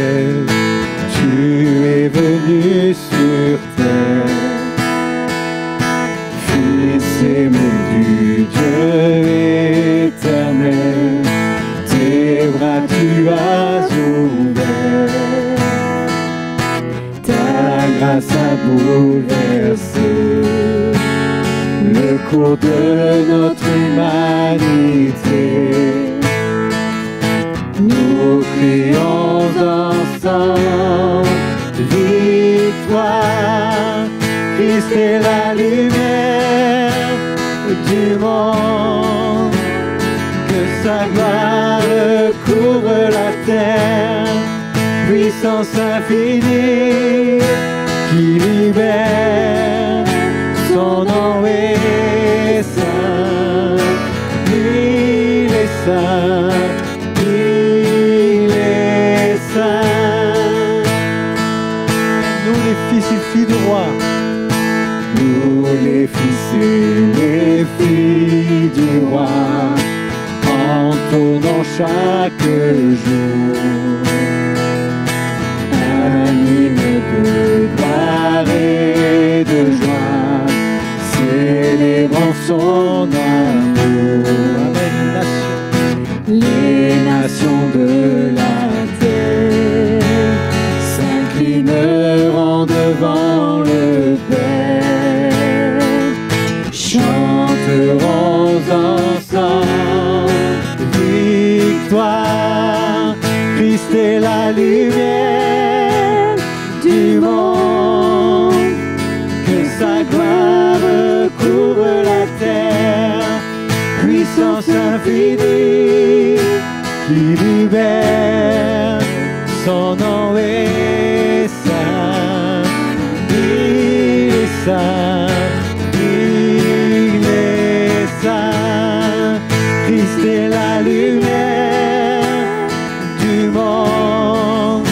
ciel, tu es venu sur terre. Fils aimé du Dieu éternel, tes bras tu as ouverts. Ta grâce a bouleversé le cours de notre humanité. Nous crions ensemble victoire. Christ est la lumière du monde. Que sa gloire couvre la terre. Puissance infinie qui libère. Son nom est saint. Il est saint. Il est saint. Nous les fils et filles du roi. Nous les fils et les filles du roi, entonnons chaque jour, animés de gloire et de joie, célébrons son amour. Amen. Les nations de la terre s'inclineront devant le Père. Chanterons ensemble victoire. Christ est la lumière du monde. Que sa gloire couvre la terre. Puissance infinie qui libère. Son nom est saint. Il est saint. Il est saint. Christ est la lumière du monde.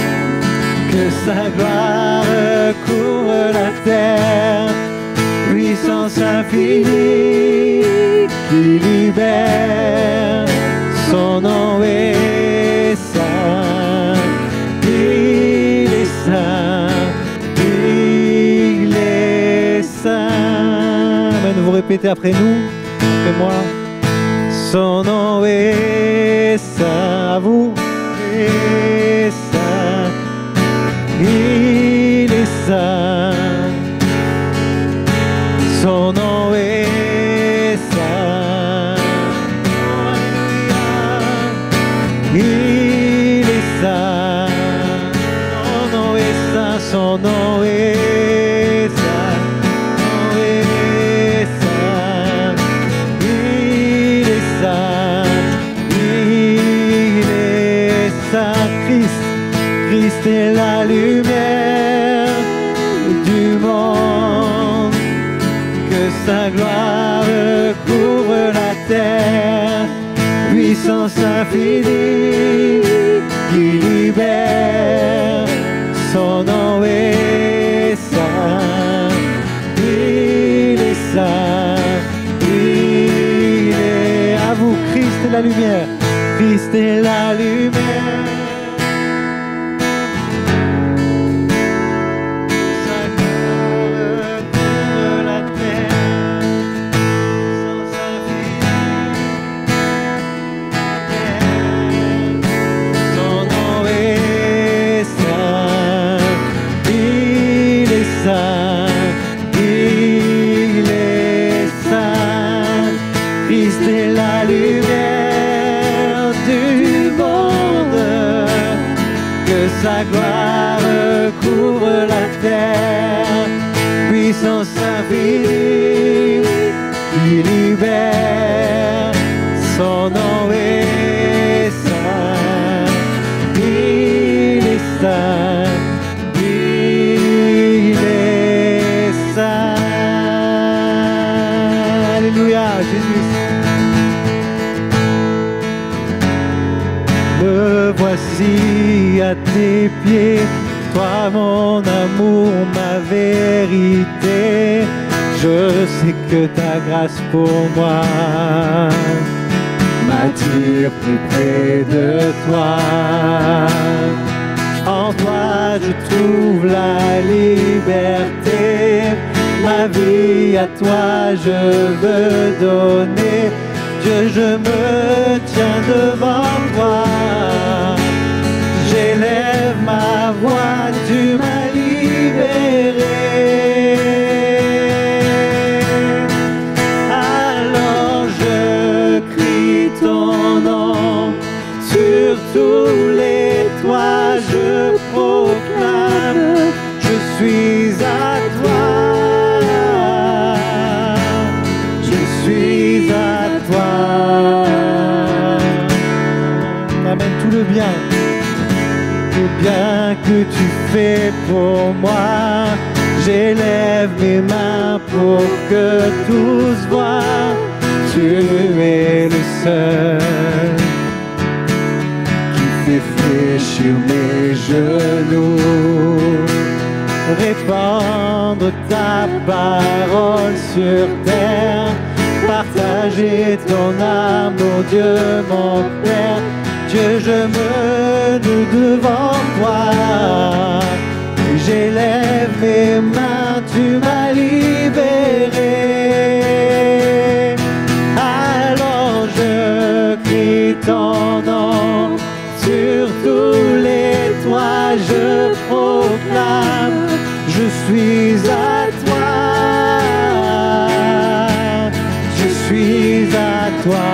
Que sa gloire couvre la terre. Puissance infinie qui libère. Son nom est saint. Il est saint. Il est saint. Amen. Vous répétez après nous, après moi. Son nom est saint. À vous. Est saint. Il est saint. Son nom est saint. Il est saint. Son nom est saint. Son nom est saint. Son nom est saint. Il est saint. Il est saint. Christ est la lumière du monde. Que sa gloire couvre la terre. Puissance infinie qui libère. Son nom est saint. Il est saint. Il est à vous. Christ est la lumière. Christ est la lumière. Sa gloire couvre la terre. Puissance infinie qui libère. Son nom est saint. Il est saint. Il est saint. Alléluia, Jésus. Me voici à tes pieds, toi mon amour, ma vérité. Je sais que ta grâce pour moi m'attire plus près de toi. En trouve la liberté. Ma vie à toi je veux donner. Dieu, je me tiens devant toi. J'élève ma voix, tu m'as libéré. Alors je crie ton nom sur tous les toits, je proclame, je suis à toi. Je suis à toi. Amen, tout le bien que tu fais pour moi. J'élève mes mains pour que tous voient. Tu es le seul qui fait fléchir mes genoux. Répandre ta parole sur terre. Partager ton amour, Dieu mon Père. Dieu, je me loue devant toi. J'élève mes mains, tu m'as libéré. Alors je crie ton nom sur tous les toits, je proclame, je suis à toi. Je suis à toi.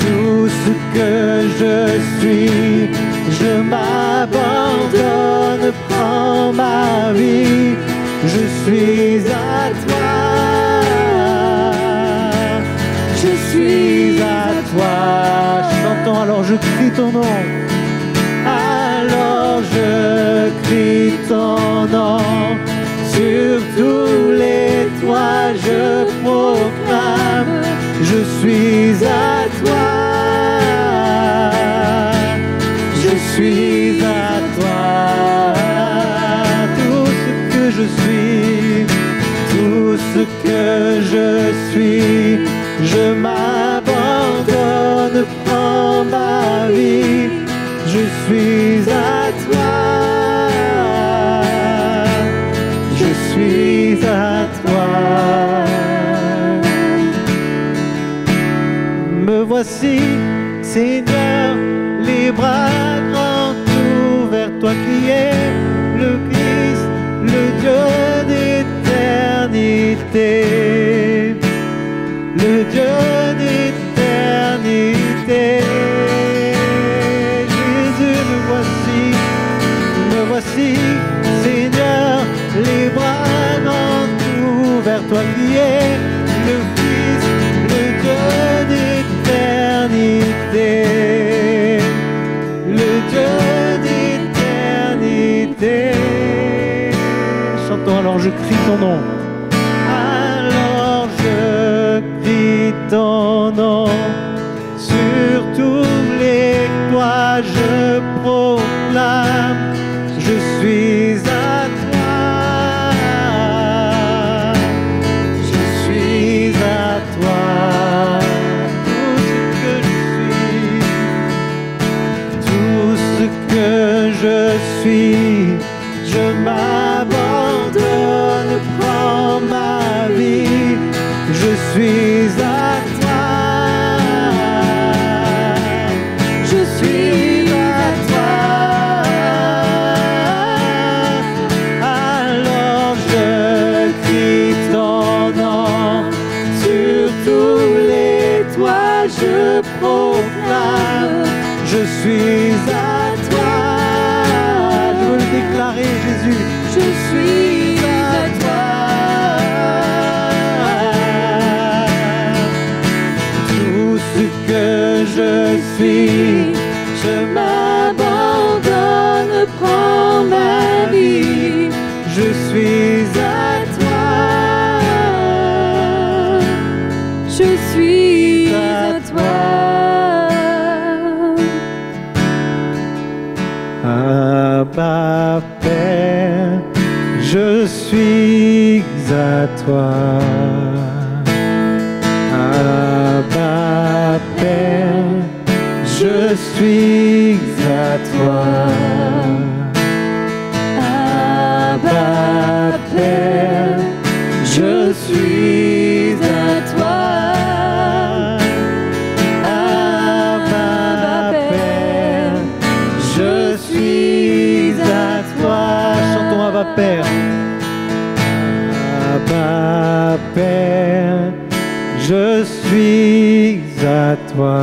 Tout ce que je suis, je m'abandonne, prends ma vie. Je suis à toi. Je suis à toi. Chantons, alors je crie ton nom. Alors je crie ton nom. Sur tous les toits, je proclame, je suis à toi. Je suis à toi. Tout ce que je suis, tout ce que je suis, je m'abandonne, prends ma vie. Je suis à toi. Je suis à toi. Me voici, Seigneur, les bras grands ouverts, toi qui es le Christ, le Dieu d'éternité, le Dieu d'éternité. Jésus, me voici, Seigneur, les bras grands ouverts, toi qui es le Fils, le Dieu d'éternité, le Dieu d'éternité. Chantons, alors je crie ton nom. Alors je crie ton nom sur tous les toits, je proclame, je suis à toi. Je suis à toi. Tout ce que je suis, je m'abandonne, prends ma vie. Je suis à toi. Je suis à toi. Alors je crie ton nom sur tous les toits, je proclame, je suis à toi. Je veux le déclarer, Jésus. Je suis à toi. Tout ce que je suis, je m'abandonne, prends ma vie. Je suis à toi. Je suis à toi. Abba Père, je suis à toi. Abba Père, je suis à toi. Abba Père, je suis à toi. Abba Père, je suis à toi. Chantons Abba Père. Abba Père, je suis à toi.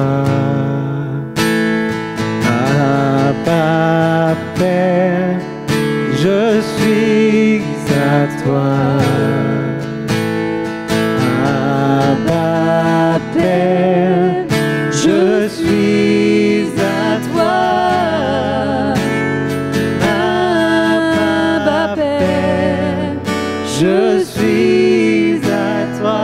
Abba Père, je suis à toi. Abba Père, je suis à toi. Abba Père, je suis à toi.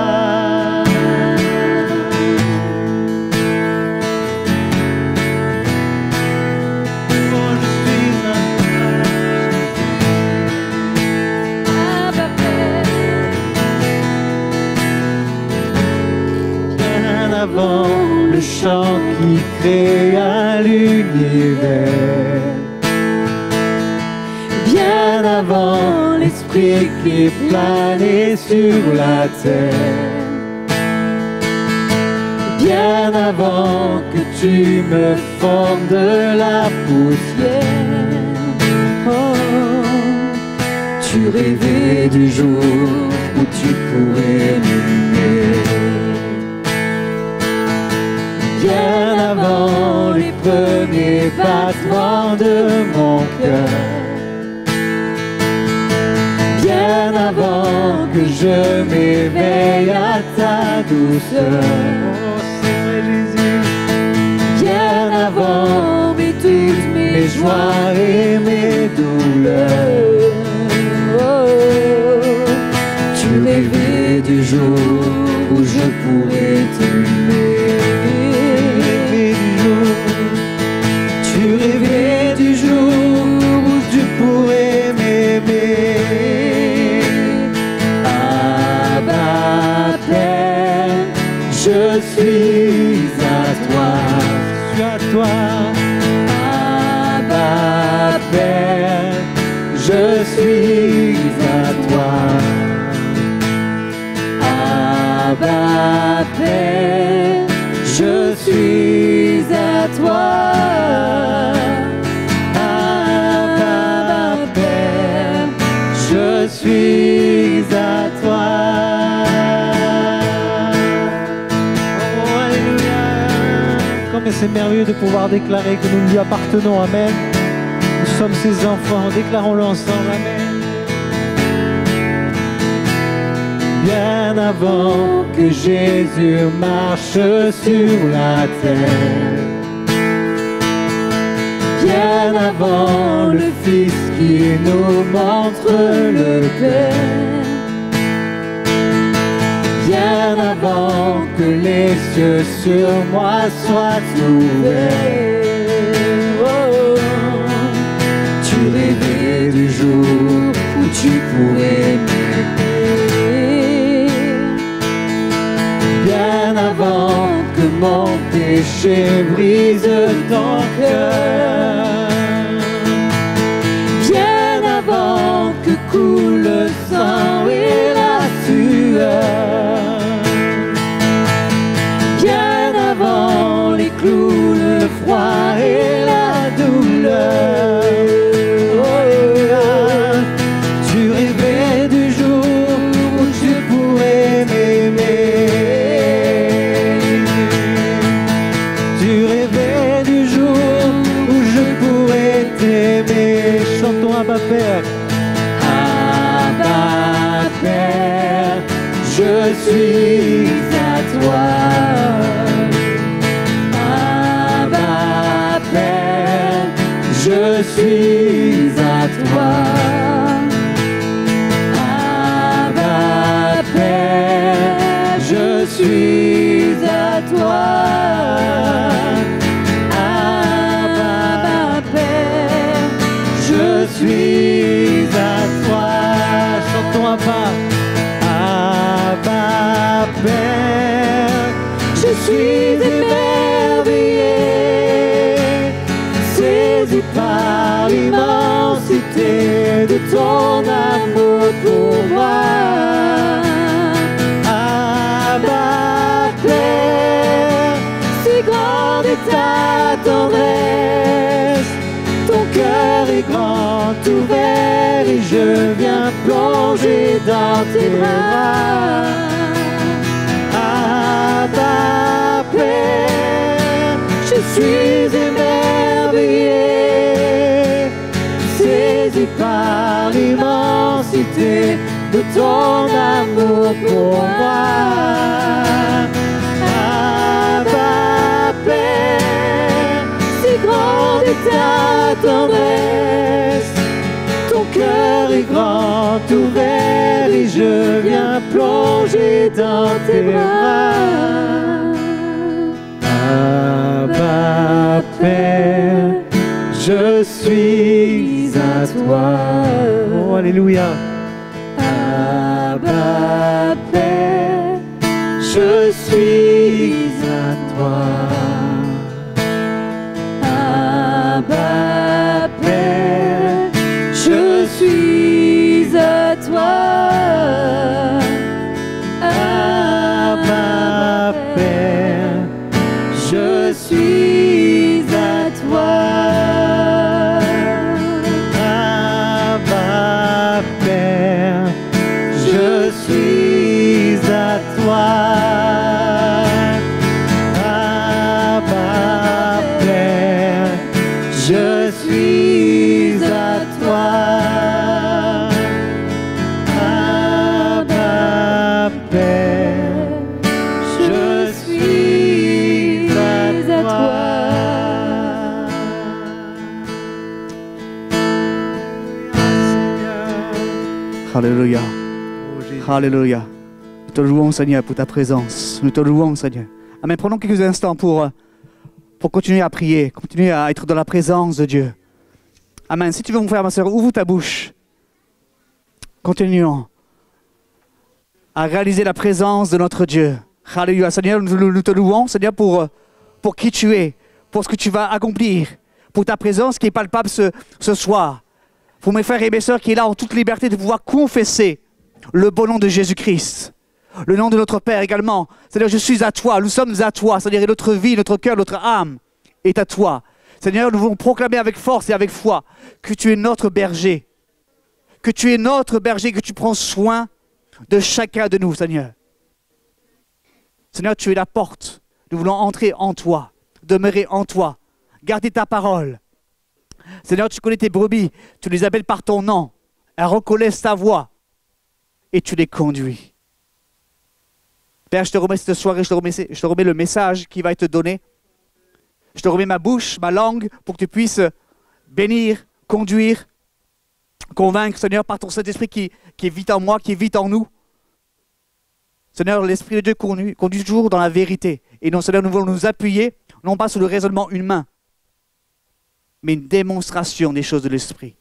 Avant le chant qui créa l'univers, bien avant l'esprit qui planait sur la terre, bien avant que tu me formes de la poussière, oh, tu rêvais du jour où tu pourrais m'aimer. Bien avant les premiers battements de mon cœur, bien avant que je m'éveille à ta douceur, oh Seigneur Jésus, bien avant toutes mes joies et mes douleurs, oh, tu rêvais du jour où je pourrais t'aimer. Tu rêvais du jour où tu pourrais m'aimer. Abba Père, je suis à toi. Je suis à toi. Abba Père, je suis à toi. Abba Père, je suis à toi. Abba Père, je suis à toi. Oh, alléluia. Comme c'est merveilleux de pouvoir déclarer que nous lui appartenons. Amen. Nous sommes ses enfants. Déclarons-le ensemble. Amen. Bien avant que Jésus marche sur la terre, bien avant le Fils qui nous montre le Père, bien avant que les cieux sur moi soient ouverts, oh, tu rêvais du jour où tu pourrais m'aimer. Bien avant que mon péché brise ton cœur, bien avant que coule le sang et la sueur, bien avant les clous, le froid et la douleur, oh, tu rêvais du jour où tu pourrais m'aimer. Chantons Abba Père. Abba Père, je suis à toi. Abba Père, je suis à toi. Abba Père, je suis à toi. Je suis à toi. Chantons Abba. Abba Père, je suis émerveillé. Ses Saisi par l'immensité de ton amour pour moi. Abba Père, si grande est ta tendresse, ton cœur est grand ouvert et je viens plonger dans tes bras. Abba Père, je suis émerveillé, saisi par l'immensité de ton amour pour moi. Abba Père, si grande est ta tendresse, ton cœur est grand ouvert et je viens plonger dans tes bras. Abba Père, je suis à toi. Oh, alléluia. Abba Père, je suis à toi. Abba Père, je suis à toi. Abba Père, je suis à toi. Abba Père, je suis à toi. Abba Père, je suis à toi. Abba Père, je suis à toi. Alléluia. Alléluia. Nous te louons, Seigneur, pour ta présence. Nous te louons, Seigneur. Amen. Prenons quelques instants pour continuer à prier, continuer à être dans la présence de Dieu. Amen. Si tu veux, mon frère, ma soeur, ouvre ta bouche. Continuons à réaliser la présence de notre Dieu. Alléluia. Seigneur, nous te louons, Seigneur, pour qui tu es, pour ce que tu vas accomplir, pour ta présence qui est palpable ce soir. Pour mes frères et mes sœurs qui est là en toute liberté de pouvoir confesser le beau nom de Jésus-Christ. Le nom de notre Père également. C'est-à-dire, je suis à toi, nous sommes à toi. C'est-à-dire, notre vie, notre cœur, notre âme est à toi. Seigneur, nous voulons proclamer avec force et avec foi que tu es notre berger. Que tu es notre berger, que tu prends soin de chacun de nous, Seigneur. Seigneur, tu es la porte. Nous voulons entrer en toi, demeurer en toi, garder ta parole. Seigneur, tu connais tes brebis, tu les appelles par ton nom. Elles reconnaissent ta voix et tu les conduis. Père, je te remets cette soirée, je te remets le message qui va être donné. Je te remets ma bouche, ma langue, pour que tu puisses bénir, conduire, convaincre, Seigneur, par ton Saint-Esprit qui vit en moi, qui vit en nous. Seigneur, l'Esprit de Dieu conduit toujours dans la vérité. Et non, Seigneur, nous voulons nous appuyer, non pas sur le raisonnement humain, mais une démonstration des choses de l'Esprit,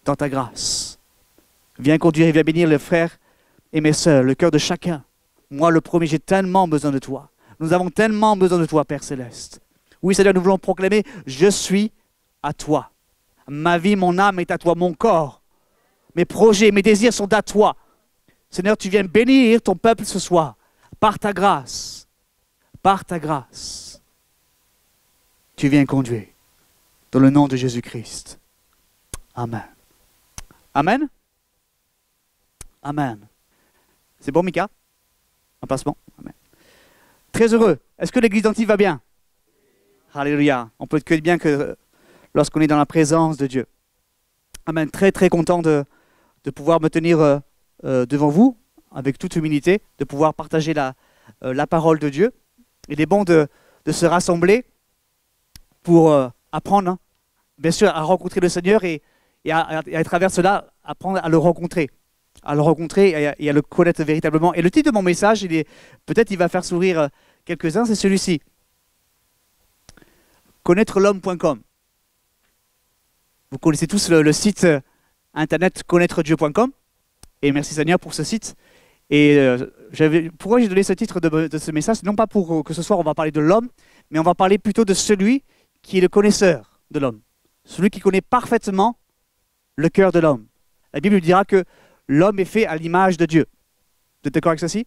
dans ta grâce. Viens conduire et viens bénir les frères et mes sœurs, le cœur de chacun. Moi, le premier, j'ai tellement besoin de toi. Nous avons tellement besoin de toi, Père Céleste. Oui, Seigneur, nous voulons proclamer, je suis à toi. Ma vie, mon âme est à toi, mon corps. Mes projets, mes désirs sont à toi. Seigneur, tu viens bénir ton peuple ce soir, par ta grâce. Par ta grâce. Tu viens conduire. Dans le nom de Jésus-Christ. Amen. Amen. Amen. C'est bon, Mika? Emplacement. Amen. Très heureux. Est-ce que l'église d'Antibes va bien? Alléluia. On peut que bien que lorsqu'on est dans la présence de Dieu. Amen. Très, très content de pouvoir me tenir devant vous, avec toute humilité, de pouvoir partager la parole de Dieu. Il est bon de se rassembler pour apprendre, hein, bien sûr, à rencontrer le Seigneur et à travers cela, apprendre à le rencontrer. À le rencontrer et à le connaître véritablement. Et le titre de mon message, peut-être il va faire sourire quelques-uns, c'est celui-ci. Connaître-l'homme.com. Vous connaissez tous le site internet connaîtredieu.com. Et merci Seigneur pour ce site. Et pourquoi j'ai donné ce titre de ce message? Non pas pour que ce soir on va parler de l'homme, mais on va parler plutôt de celui qui est le connaisseur de l'homme. celui qui connaît parfaitement le cœur de l'homme. La Bible dira que l'homme est fait à l'image de Dieu. Vous êtes d'accord avec ceci?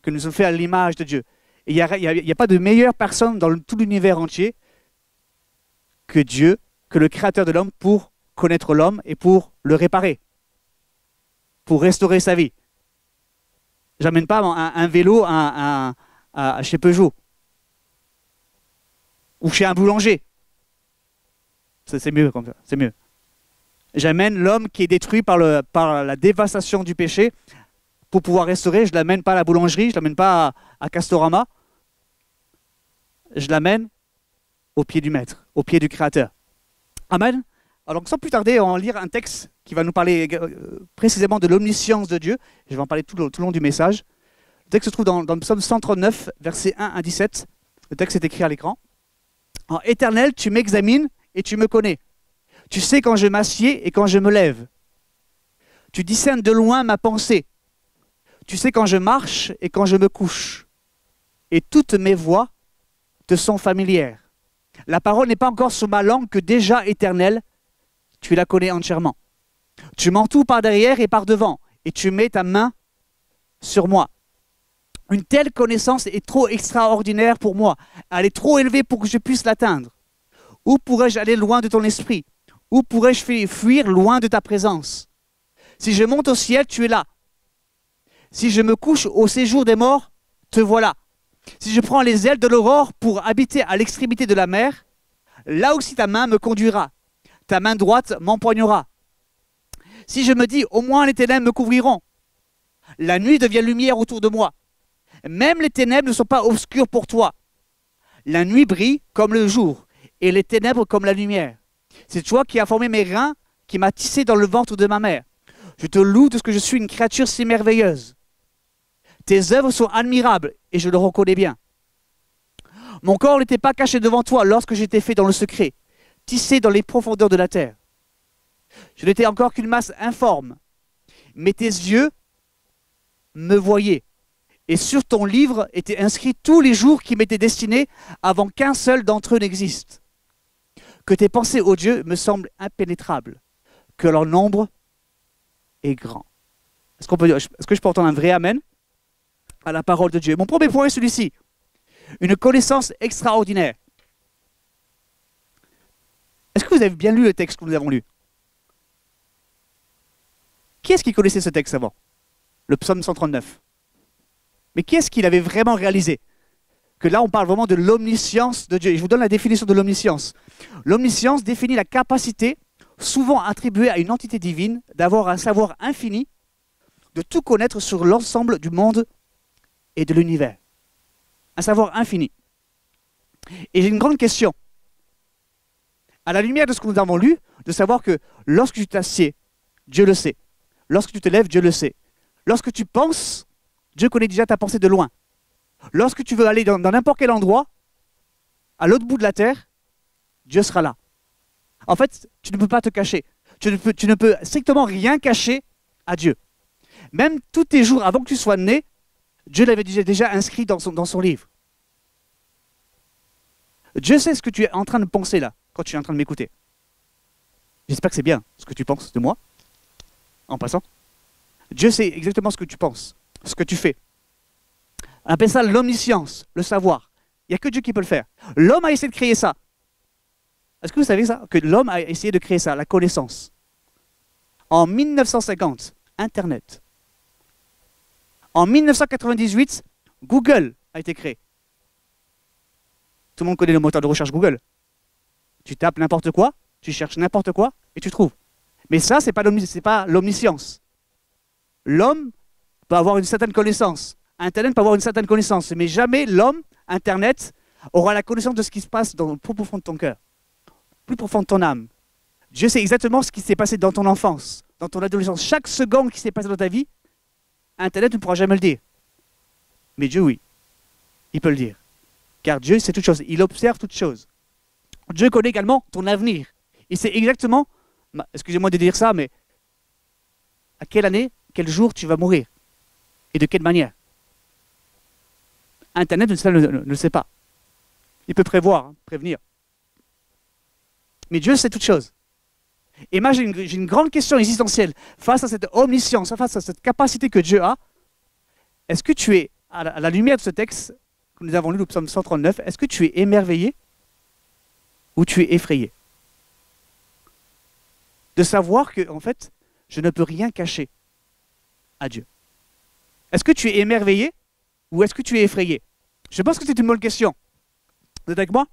Que nous sommes faits à l'image de Dieu. Et il n'y a pas de meilleure personne dans tout l'univers entier que Dieu, que le créateur de l'homme, pour connaître l'homme et pour le réparer, pour restaurer sa vie. J'amène pas un vélo chez Peugeot ou chez un boulanger. C'est mieux comme ça, c'est mieux. J'amène l'homme qui est détruit par la dévastation du péché pour pouvoir restaurer. Je ne l'amène pas à la boulangerie, je ne l'amène pas à Castorama. Je l'amène au pied du Maître, au pied du Créateur. Amen. Alors sans plus tarder, on va lire un texte qui va nous parler précisément de l'omniscience de Dieu. Je vais en parler tout le long du message. Le texte se trouve dans le psaume 139, versets 1 à 17. Le texte est écrit à l'écran. « Éternel, tu m'examines et tu me connais. Tu sais quand je m'assieds et quand je me lève. Tu discernes de loin ma pensée. Tu sais quand je marche et quand je me couche. Et toutes mes voies te sont familières. La parole n'est pas encore sur ma langue que déjà, Éternel, tu la connais entièrement. Tu m'entoures par derrière et par devant, et tu mets ta main sur moi. Une telle connaissance est trop extraordinaire pour moi. Elle est trop élevée pour que je puisse l'atteindre. Où pourrais-je aller loin de ton esprit? Où pourrais-je fuir loin de ta présence? Si je monte au ciel, tu es là. Si je me couche au séjour des morts, te voilà. Si je prends les ailes de l'aurore pour habiter à l'extrémité de la mer, là aussi ta main me conduira. Ta main droite m'empoignera. Si je me dis, au moins les ténèbres me couvriront. La nuit devient lumière autour de moi. Même les ténèbres ne sont pas obscures pour toi. La nuit brille comme le jour, et les ténèbres comme la lumière. C'est toi qui as formé mes reins, qui m'as tissé dans le ventre de ma mère. Je te loue de ce que je suis une créature si merveilleuse. Tes œuvres sont admirables, et je le reconnais bien. Mon corps n'était pas caché devant toi lorsque j'étais fait dans le secret, tissé dans les profondeurs de la terre. Je n'étais encore qu'une masse informe, mais tes yeux me voyaient. Et sur ton livre étaient inscrits tous les jours qui m'étaient destinés avant qu'un seul d'entre eux n'existe. Que tes pensées, ô Dieu, me semblent impénétrables, que leur nombre est grand. Est-ce que je peux entendre un vrai amen à la parole de Dieu? Mon premier point est celui-ci. Une connaissance extraordinaire. Est-ce que vous avez bien lu le texte que nous avons lu? Qui est-ce qui connaissait ce texte avant? Le psaume 139. Mais qui est-ce qui l'avait vraiment réalisé? Que là, on parle vraiment de l'omniscience de Dieu. Et je vous donne la définition de l'omniscience. L'omniscience définit la capacité, souvent attribuée à une entité divine, d'avoir un savoir infini, de tout connaître sur l'ensemble du monde et de l'univers. Un savoir infini. Et j'ai une grande question. À la lumière de ce que nous avons lu, de savoir que lorsque tu t'assieds, Dieu le sait. Lorsque tu te lèves, Dieu le sait. Lorsque tu penses, Dieu connaît déjà ta pensée de loin. Lorsque tu veux aller dans n'importe quel endroit, à l'autre bout de la terre, Dieu sera là. En fait, tu ne peux pas te cacher. Tu ne peux strictement rien cacher à Dieu. Même tous tes jours avant que tu sois né, Dieu l'avait déjà inscrit dans son livre. Dieu sait ce que tu es en train de penser là, quand tu es en train de m'écouter. J'espère que c'est bien ce que tu penses de moi, en passant. Dieu sait exactement ce que tu penses, ce que tu fais. On appelle ça l'omniscience, le savoir. Il n'y a que Dieu qui peut le faire. L'homme a essayé de créer ça. Est-ce que vous savez ça? Que l'homme a essayé de créer ça, la connaissance. En 1950, Internet. En 1998, Google a été créé. Tout le monde connaît le moteur de recherche Google. Tu tapes n'importe quoi, tu cherches n'importe quoi et tu trouves. Mais ça, ce n'est pas l'omniscience. L'homme peut avoir une certaine connaissance. Internet peut avoir une certaine connaissance. Mais jamais l'homme, Internet, aura la connaissance de ce qui se passe dans le plus profond de ton cœur, plus profond de ton âme. Dieu sait exactement ce qui s'est passé dans ton enfance, dans ton adolescence. Chaque seconde qui s'est passée dans ta vie, Internet ne pourra jamais le dire. Mais Dieu, oui. Il peut le dire. Car Dieu sait toutes choses. Il observe toutes choses. Dieu connaît également ton avenir. Il sait exactement, excusez-moi de dire ça, mais à quelle année, quel jour tu vas mourir. Et de quelle manière. Internet ne le sait pas. Il peut prévoir, prévenir. Mais Dieu sait toutes choses. Et moi, j'ai une grande question existentielle. Face à cette omniscience, face à cette capacité que Dieu a, est-ce que tu es, à la lumière de ce texte que nous avons lu, le psaume 139, est-ce que tu es émerveillé ou tu es effrayé? De savoir que, en fait, je ne peux rien cacher à Dieu. Est-ce que tu es émerveillé ou est-ce que tu es effrayé? Je pense que c'est une bonne question. Vous êtes avec moi?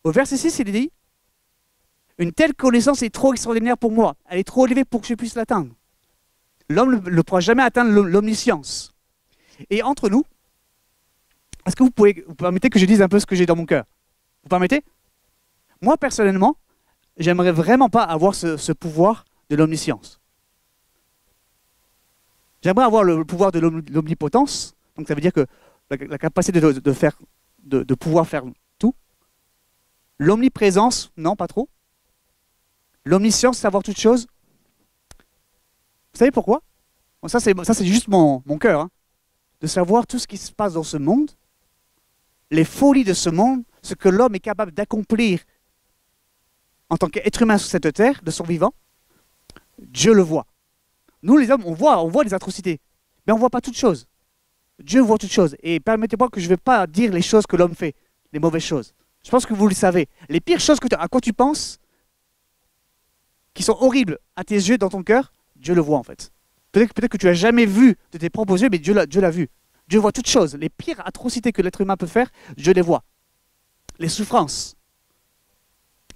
Au verset 6, il est dit, une telle connaissance est trop extraordinaire pour moi. Elle est trop élevée pour que je puisse l'atteindre. L'homme ne pourra jamais atteindre l'omniscience. Et entre nous, est-ce que vous permettez que je dise un peu ce que j'ai dans mon cœur? Vous permettez? Moi, personnellement, j'aimerais vraiment pas avoir ce pouvoir de l'omniscience. J'aimerais avoir le pouvoir de l'omnipotence. Donc ça veut dire que la capacité de pouvoir faire tout. L'omniprésence, non, pas trop. L'omniscience, savoir toutes choses. Vous savez pourquoi? Bon, ça, c'est juste mon cœur. Hein. De savoir tout ce qui se passe dans ce monde, les folies de ce monde, ce que l'homme est capable d'accomplir en tant qu'être humain sur cette terre, de son vivant. Dieu le voit. Nous, les hommes, on voit les atrocités, mais on ne voit pas toutes choses. Dieu voit toutes choses. Et permettez-moi que je ne vais pas dire les choses que l'homme fait, les mauvaises choses. Je pense que vous le savez. Les pires choses à quoi tu penses, qui sont horribles à tes yeux, dans ton cœur, Dieu le voit en fait. Peut-être que tu n'as jamais vu de tes propres yeux, mais Dieu l'a vu. Dieu voit toutes choses. Les pires atrocités que l'être humain peut faire, Dieu les voit. Les souffrances.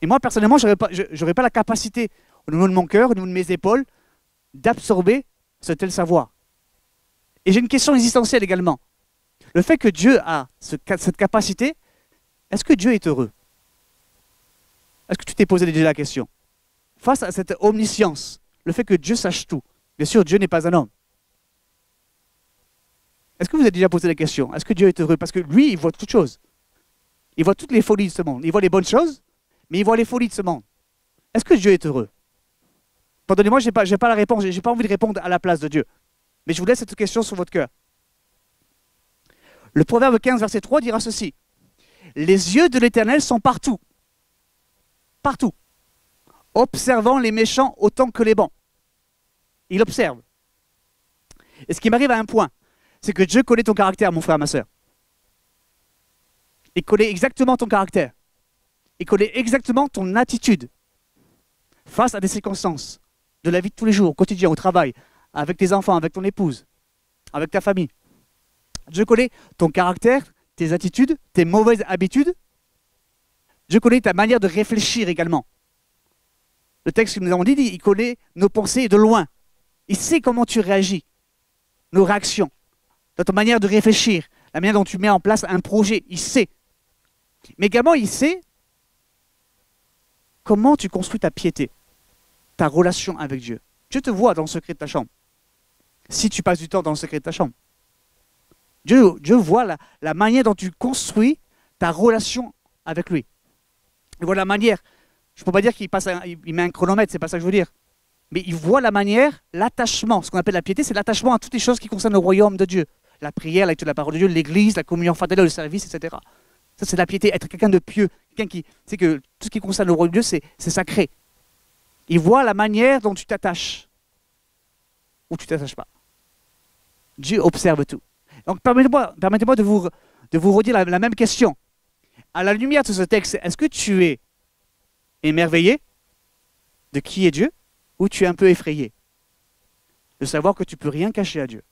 Et moi, personnellement, je n'aurais pas la capacité, au niveau de mon cœur, au niveau de mes épaules, d'absorber ce tel savoir. Et j'ai une question existentielle également. Le fait que Dieu a cette capacité, est-ce que Dieu est heureux? Est-ce que tu t'es posé déjà la question? Face à cette omniscience, le fait que Dieu sache tout, bien sûr, Dieu n'est pas un homme. Est-ce que vous avez déjà posé la question? Est-ce que Dieu est heureux? Parce que lui, il voit toutes choses. Il voit toutes les folies de ce monde. Il voit les bonnes choses, mais il voit les folies de ce monde. Est-ce que Dieu est heureux? Pardonnez-moi, je n'ai pas la réponse. Je n'ai pas envie de répondre à la place de Dieu. Mais je vous laisse cette question sur votre cœur. Le Proverbe 15, verset 3 dira ceci. Les yeux de l'Éternel sont partout. Partout. Observant les méchants autant que les bons. Il observe. Et ce qui m'arrive à un point, c'est que Dieu connaît ton caractère, mon frère, ma soeur. Il connaît exactement ton caractère. Il connaît exactement ton attitude face à des circonstances de la vie de tous les jours, au quotidien, au travail, avec tes enfants, avec ton épouse, avec ta famille. Dieu connaît ton caractère, tes attitudes, tes mauvaises habitudes. Dieu connaît ta manière de réfléchir également. Le texte que nous avons dit, il connaît nos pensées de loin. Il sait comment tu réagis, nos réactions, ta manière de réfléchir, la manière dont tu mets en place un projet. Il sait. Mais également, il sait comment tu construis ta piété, ta relation avec Dieu. Dieu te voit dans le secret de ta chambre. Si tu passes du temps dans le secret de ta chambre. Dieu voit la manière dont tu construis ta relation avec lui. Il voit la manière. Je ne peux pas dire qu'il met un chronomètre, c'est pas ça que je veux dire. Mais il voit la manière, l'attachement. Ce qu'on appelle la piété, c'est l'attachement à toutes les choses qui concernent le royaume de Dieu. La prière, la lecture de la parole de Dieu, l'église, la communion fraternelle, le service, etc. Ça, c'est la piété, être quelqu'un de pieux. Quelqu'un qui sait que tout ce qui concerne le royaume de Dieu, c'est sacré. Il voit la manière dont tu t'attaches. Ou tu ne t'attaches pas. Dieu observe tout. Donc permettez-moi de vous redire la même question. À la lumière de ce texte, est-ce que tu es émerveillé de qui est Dieu ou tu es un peu effrayé de savoir que tu ne peux rien cacher à Dieu?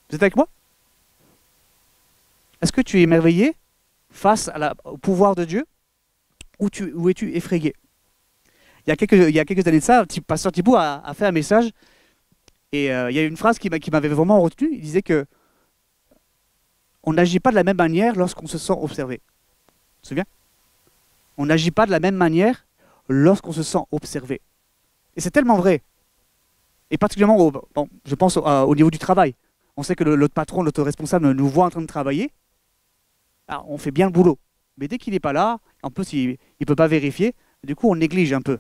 Vous êtes avec moi? Est-ce que tu es émerveillé face au pouvoir de Dieu ou es-tu effrayé? Il y a quelques années de ça, Pasteur Thibault a fait un message et il y a une phrase qui m'avait vraiment retenu. Il disait que on n'agit pas de la même manière lorsqu'on se sent observé. Tu te souviens? On n'agit pas de la même manière lorsqu'on se sent observé. Et c'est tellement vrai. Et particulièrement, je pense au niveau du travail. On sait que notre patron, notre responsable nous voit en train de travailler. Alors, on fait bien le boulot. Mais dès qu'il n'est pas là, en plus, il ne peut pas vérifier. Du coup, on néglige un peu.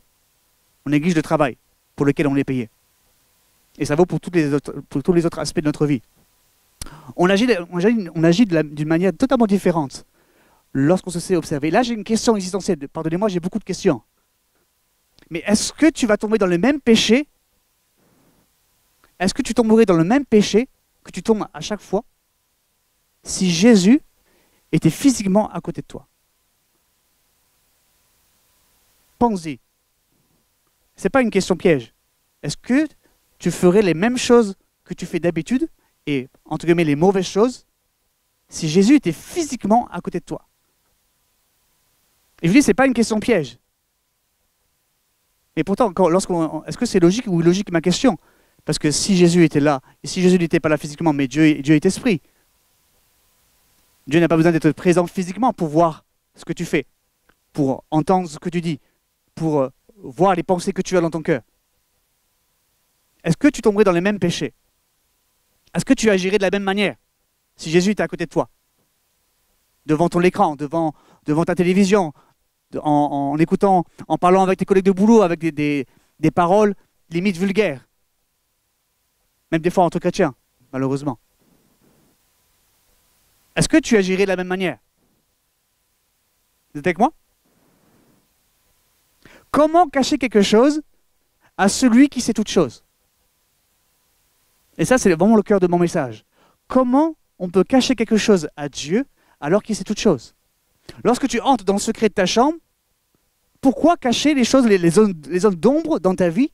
On néglige le travail pour lequel on est payé. Et ça vaut pour tous les autres aspects de notre vie. On agit d'une manière totalement différente lorsqu'on se sait observer. Là, j'ai une question existentielle. Pardonnez-moi, j'ai beaucoup de questions. Mais est-ce que tu vas tomber dans le même péché? Est-ce que tu tomberais dans le même péché que tu tombes à chaque fois si Jésus était physiquement à côté de toi? Pense-y. Ce n'est pas une question piège. Est-ce que tu ferais les mêmes choses que tu fais d'habitude, et entre guillemets les mauvaises choses, si Jésus était physiquement à côté de toi? Et je vous dis, ce n'est pas une question piège. Mais pourtant, est-ce que c'est logique ou illogique ma question? Parce que si Jésus était là, et si Jésus n'était pas là physiquement, mais Dieu est esprit. Dieu n'a pas besoin d'être présent physiquement pour voir ce que tu fais, pour entendre ce que tu dis, pour voir les pensées que tu as dans ton cœur. Est-ce que tu tomberais dans les mêmes péchés? Est-ce que tu agirais de la même manière si Jésus était à côté de toi? Devant ton écran, devant ta télévision, en écoutant, en parlant avec tes collègues de boulot, avec des paroles limite vulgaires. Même des fois entre chrétiens, malheureusement. Est-ce que tu agirais de la même manière? Vous êtes avec moi? Comment cacher quelque chose à celui qui sait toutes choses? Et ça, c'est vraiment le cœur de mon message. Comment on peut cacher quelque chose à Dieu alors qu'il sait toutes choses? Lorsque tu entres dans le secret de ta chambre, pourquoi cacher les choses, les zones d'ombre dans ta vie,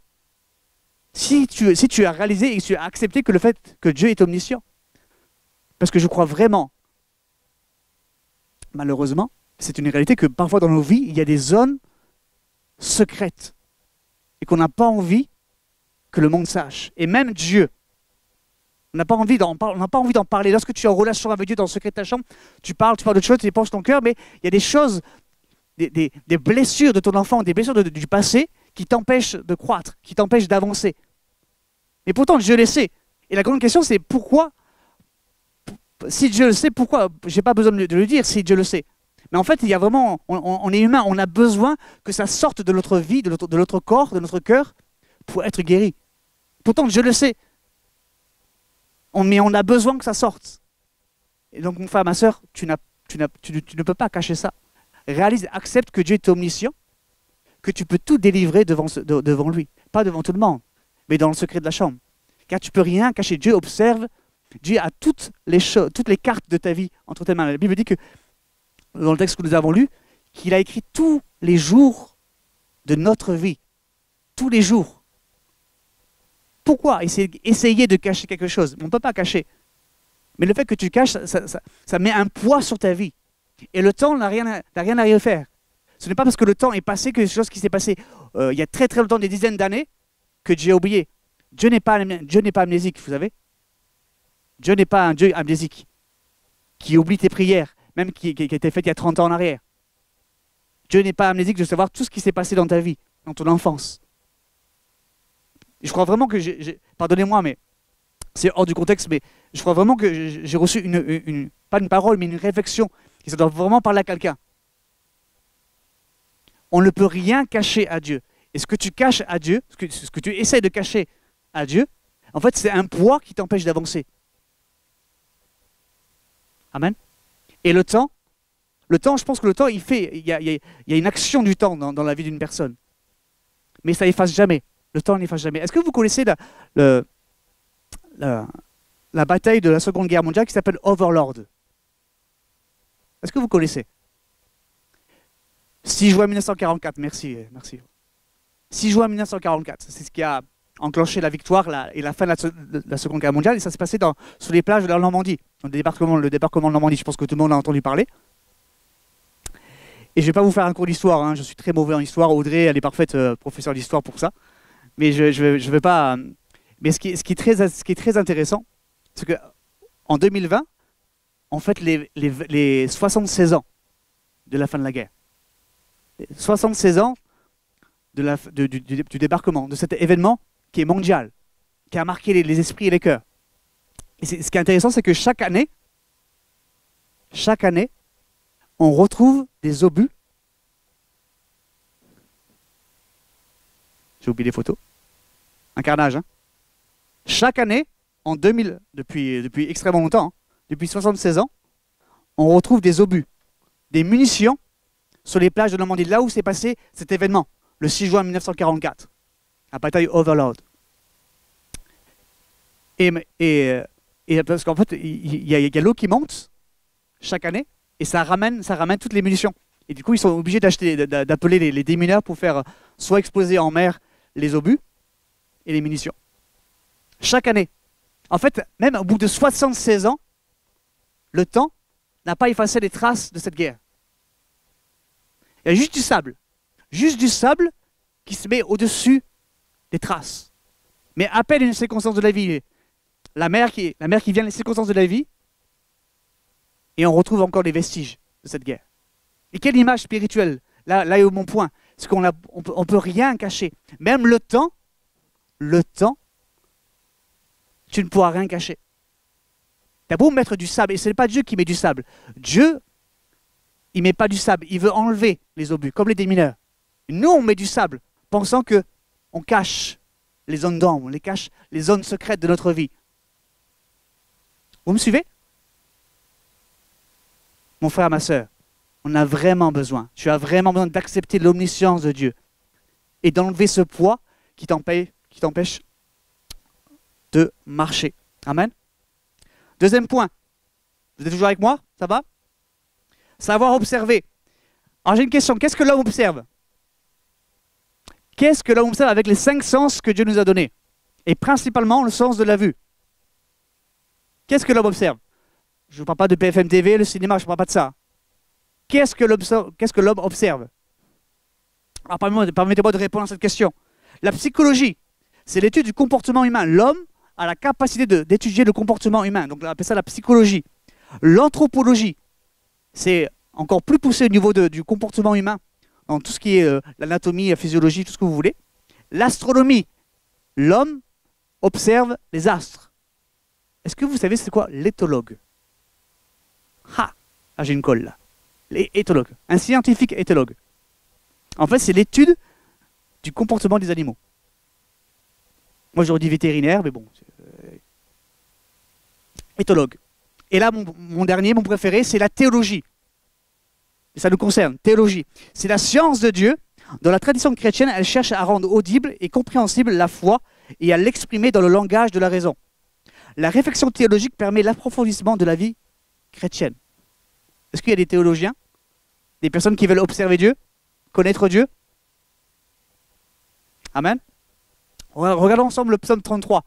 si tu as réalisé et tu as accepté que le fait que Dieu est omniscient? Parce que je crois vraiment, malheureusement, c'est une réalité que parfois dans nos vies, il y a des zones secrètes et qu'on n'a pas envie que le monde sache. Et même Dieu, on n'a pas envie d'en parler. Lorsque tu es en relation avec Dieu dans le secret de ta chambre, tu parles de choses, tu penses ton cœur, mais il y a des choses, des blessures de ton enfant, des blessures du passé qui t'empêchent de croître, qui t'empêchent d'avancer. Mais pourtant, Dieu le sait. Et la grande question, c'est pourquoi, si Dieu le sait, pourquoi? Je n'ai pas besoin de le dire si Dieu le sait. Mais en fait, il y a vraiment, on est humain, on a besoin que ça sorte de notre vie, de notre corps, de notre cœur, pour être guéri. Pourtant, Dieu le sait. Mais on a besoin que ça sorte. Et donc, mon frère, ma soeur, tu ne peux pas cacher ça. Réalise, accepte que Dieu est omniscient, que tu peux tout délivrer devant lui. Pas devant tout le monde, mais dans le secret de la chambre. Car tu ne peux rien cacher. Dieu observe, Dieu a toutes les cartes de ta vie entre tes mains. La Bible dit que, dans le texte que nous avons lu, qu'il a écrit tous les jours de notre vie. Tous les jours. Pourquoi essayer de cacher quelque chose? On ne peut pas cacher. Mais le fait que tu caches, ça met un poids sur ta vie. Et le temps n'a rien à y faire. Ce n'est pas parce que le temps est passé que quelque chose qui s'est passé il y a très très longtemps, des dizaines d'années, que Dieu a oublié. Dieu n'est pas amnésique, vous savez. Dieu n'est pas un Dieu amnésique qui oublie tes prières, même qui a été faites il y a 30 ans en arrière. Dieu n'est pas amnésique de savoir tout ce qui s'est passé dans ta vie, dans ton enfance. Je crois vraiment que, pardonnez-moi, mais c'est hors du contexte, mais je crois vraiment que j'ai reçu pas une parole, mais une réflexion, qui ça doit vraiment parler à quelqu'un. On ne peut rien cacher à Dieu. Et ce que tu caches à Dieu, ce que tu essaies de cacher à Dieu, en fait, c'est un poids qui t'empêche d'avancer. Amen. Et le temps, je pense que le temps, il y a une action du temps dans la vie d'une personne. Mais ça n'efface jamais. Le temps n'efface jamais. Est-ce que vous connaissez la bataille de la Seconde Guerre mondiale qui s'appelle Overlord? Est-ce que vous connaissez? 6 juin 1944, merci. 6 juin 1944, c'est ce qui a enclenché la victoire et la fin de la Seconde Guerre mondiale. Et ça s'est passé sur les plages de la Normandie, le débarquement de Normandie. Je pense que tout le monde a entendu parler. Et je ne vais pas vous faire un cours d'histoire, hein. Je suis très mauvais en histoire. Audrey, elle est parfaite professeure d'histoire pour ça. Mais je vais pas. Mais ce qui est très intéressant, c'est qu'en 2020, on fête les 76 ans de la fin de la guerre. 76 ans du débarquement, de cet événement qui est mondial, qui a marqué les esprits et les cœurs. Et ce qui est intéressant, c'est que chaque année, on retrouve des obus. J'ai oublié les photos. Un carnage, hein. Chaque année, en 2000, depuis extrêmement longtemps, hein, depuis 76 ans, on retrouve des obus des munitions sur les plages de Normandie, là où s'est passé cet événement, le 6 juin 1944, la bataille Overlord. Et parce qu'en fait, il y a l'eau qui monte chaque année, et ça ramène toutes les munitions. Et du coup, ils sont obligés d'appeler les démineurs pour faire soit exploser en mer les obus et les munitions. Chaque année. En fait, même au bout de 76 ans, le temps n'a pas effacé les traces de cette guerre. Il y a juste du sable qui se met au-dessus des traces. Mais à peine une circonstance de la vie, la mer qui vient, les circonstances de la vie, et on retrouve encore les vestiges de cette guerre. Et quelle image spirituelle, là est mon point, parce qu'on ne peut rien cacher. Même le temps, tu ne pourras rien cacher. Tu as beau mettre du sable, et ce n'est pas Dieu qui met du sable. Dieu, il ne met pas du sable, il veut enlever les obus, comme les démineurs. Nous, on met du sable, pensant qu'on cache les zones d'ombre, on cache les zones secrètes de notre vie. Vous me suivez? Mon frère, ma soeur, on a vraiment besoin, tu as vraiment besoin d'accepter l'omniscience de Dieu et d'enlever ce poids qui t'empêche de marcher. Amen. Deuxième point. Vous êtes toujours avec moi? Ça va? Savoir observer. Alors j'ai une question. Qu'est-ce que l'homme observe? Qu'est-ce que l'homme observe avec les 5 sens que Dieu nous a donnés? Et principalement le sens de la vue. Qu'est-ce que l'homme observe? Je ne parle pas de BFM TV, le cinéma, je ne parle pas de ça. Qu'est-ce que l'homme observe? Alors permettez-moi de répondre à cette question. La psychologie, c'est l'étude du comportement humain. L'homme a la capacité d'étudier le comportement humain. Donc on appelle ça la psychologie. L'anthropologie, c'est encore plus poussé au niveau du comportement humain, dans tout ce qui est l'anatomie, la physiologie, tout ce que vous voulez. L'astronomie, l'homme observe les astres. Est-ce que vous savez c'est quoi l'éthologue? Ah, j'ai une colle là. Les éthologues, un scientifique éthologue. En fait, c'est l'étude du comportement des animaux. Moi, j'aurais dit vétérinaire, mais bon. Éthologue. Et là, mon préféré, c'est la théologie. Et ça nous concerne, théologie. C'est la science de Dieu. Dans la tradition chrétienne, elle cherche à rendre audible et compréhensible la foi et à l'exprimer dans le langage de la raison. La réflexion théologique permet l'approfondissement de la vie chrétienne. Est-ce qu'il y a des théologiens? Des personnes qui veulent observer Dieu? Connaître Dieu? Amen. Regardons ensemble le psaume 33.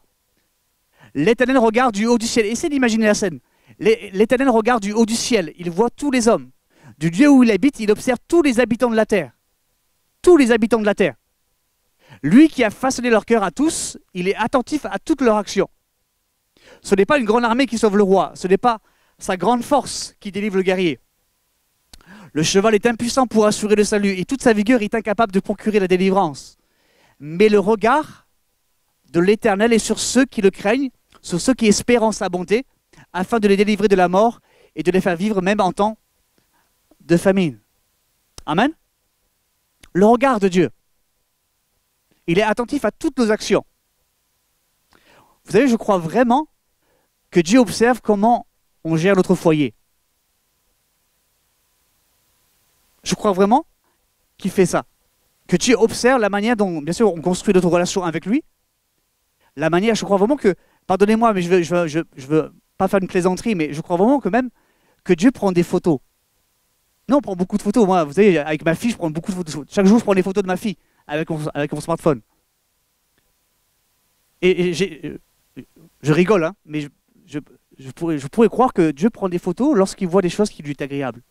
L'Éternel regarde du haut du ciel. Essayez d'imaginer la scène. L'Éternel regarde du haut du ciel. Il voit tous les hommes. Du lieu où il habite, il observe tous les habitants de la terre. Tous les habitants de la terre. Lui qui a façonné leur cœur à tous, il est attentif à toutes leurs actions. Ce n'est pas une grande armée qui sauve le roi. Ce n'est pas sa grande force qui délivre le guerrier. Le cheval est impuissant pour assurer le salut et toute sa vigueur est incapable de procurer la délivrance. Mais le regard de l'Éternel est sur ceux qui le craignent, sur ceux qui espèrent en sa bonté, afin de les délivrer de la mort et de les faire vivre même en temps de famine. Amen. Le regard de Dieu. Il est attentif à toutes nos actions. Vous savez, je crois vraiment que Dieu observe comment on gère notre foyer. Je crois vraiment qu'il fait ça. Que Dieu observe la manière dont, bien sûr, on construit notre relation avec lui. La manière, je crois vraiment que, pardonnez-moi, mais je veux pas faire une plaisanterie, mais je crois vraiment que même que Dieu prend des photos. Non, on prend beaucoup de photos. Moi, vous savez, avec ma fille, je prends beaucoup de photos. Chaque jour, je prends des photos de ma fille avec mon smartphone. Et je rigole, hein, mais je pourrais croire que Dieu prend des photos lorsqu'il voit des choses qui lui sont agréables.